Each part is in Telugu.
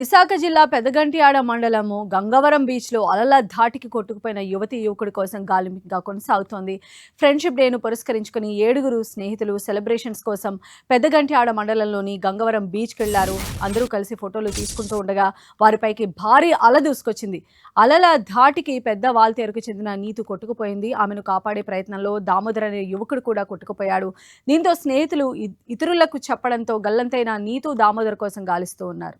విశాఖ జిల్లా పెదగంట్యాడ మండలము గంగవరం బీచ్లో అలల ధాటికి కొట్టుకుపోయిన యువకుడి కోసం గాలింపుగా కొనసాగుతోంది. ఫ్రెండ్షిప్ డేను పురస్కరించుకుని 7 స్నేహితులు సెలబ్రేషన్స్ కోసం పెదగంట్యాడ మండలంలోని గంగవరం బీచ్కి వెళ్లారు. అందరూ కలిసి ఫోటోలు తీసుకుంటూ ఉండగా వారిపైకి భారీ అల దూసుకొచ్చింది. అలల ధాటికి పెద్ద వాల్తేరుకు చెందిన నీతు కొట్టుకుపోయింది. ఆమెను కాపాడే ప్రయత్నంలో దామోదర్ అనే యువకుడు కూడా కొట్టుకుపోయాడు. దీంతో స్నేహితులు ఇతరులకు చెప్పడంతో గల్లంతైన నీతు దామోదర్ కోసం గాలిస్తూ ఉన్నారు.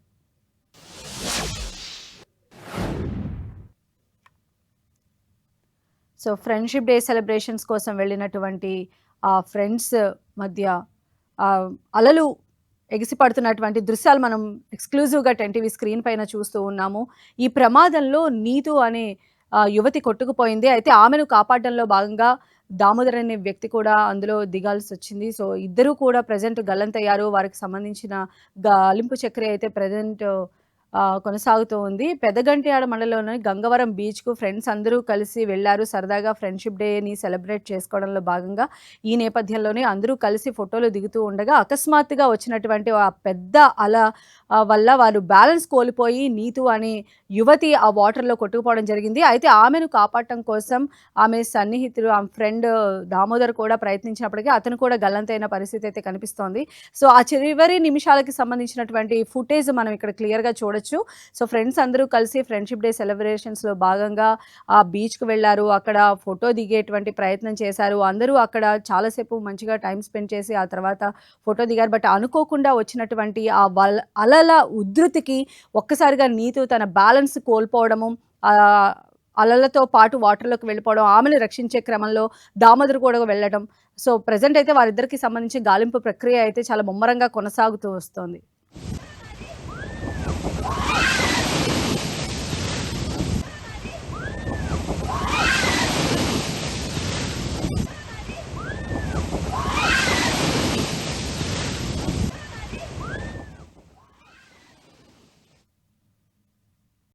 సో ఫ్రెండ్షిప్ డే సెలబ్రేషన్స్ కోసం వెళ్ళినటువంటి ఆ ఫ్రెండ్స్ మధ్య అలలు ఎగిసిపడుతున్నటువంటి దృశ్యాలు మనం ఎక్స్క్లూజివ్గా 10 టీవీ స్క్రీన్ పైన చూస్తూ ఉన్నాము. ఈ ప్రమాదంలో నీతు అనే యువతి కొట్టుకుపోయింది. అయితే ఆమెను కాపాడడంలో భాగంగా దామోదర్ అనే వ్యక్తి కూడా అందులో దిగాల్సి వచ్చింది. సో ఇద్దరు కూడా ప్రజెంట్ గల్లంతయ్యారు. వారికి సంబంధించిన గాలింపు చక్రియ అయితే ప్రజెంట్ కొనసాగుతూ ఉంది. పెదగంట్యాడ మండలంలోని గంగవరం బీచ్‌కు ఫ్రెండ్స్ అందరూ కలిసి వెళ్లారు. సరదాగా ఫ్రెండ్షిప్ డేని సెలబ్రేట్ చేసుకోవడంలో భాగంగా ఈ నేపథ్యంలోనే అందరూ కలిసి ఫోటోలు దిగుతూ ఉండగా అకస్మాత్తుగా వచ్చినటువంటి ఆ పెద్ద అల వల్ల వారు బ్యాలెన్స్ కోల్పోయి నీతు అనే యువతి ఆ వాటర్‌లో కొట్టుకుపోవడం జరిగింది. అయితే ఆమెను కాపాడటం కోసం ఆమె సన్నిహితులు, ఆమె ఫ్రెండ్ దామోదర్ కూడా ప్రయత్నించినప్పటికీ అతను కూడా గల్లంతైన పరిస్థితి అయితే కనిపిస్తోంది. సో ఆ చివరి నిమిషాలకి సంబంధించినటువంటి ఫుటేజ్ మనం ఇక్కడ క్లియర్‌గా చూడొచ్చు. సో ఫ్రెండ్స్ అందరూ కలిసి ఫ్రెండ్షిప్ డే సెలబ్రేషన్స్‌లో భాగంగా ఆ బీచ్‌కి వెళ్లారు. అక్కడ ఫోటో దిగేటువంటి ప్రయత్నం చేశారు. అందరూ అక్కడ చాలాసేపు మంచిగా టైమ్ స్పెండ్ చేసి ఆ తర్వాత ఫోటో దిగారు. బట్ అనుకోకుండా వచ్చినటువంటి ఆ అలల ఉధృతికి ఒక్కసారిగా నీతు తన బ్యాలెన్స్ కోల్పోవడము, అలలతో పాటు వాటర్‌లోకి వెళ్ళిపోవడం, ఆమెను రక్షించే క్రమంలో దామోదర్ కూడా వెళ్ళడం. సో ప్రెజెంట్ అయితే వారిద్దరికి సంబంధించి గాలింపు ప్రక్రియ అయితే చాలా ముమ్మరంగా కొనసాగుతూ వస్తోంది.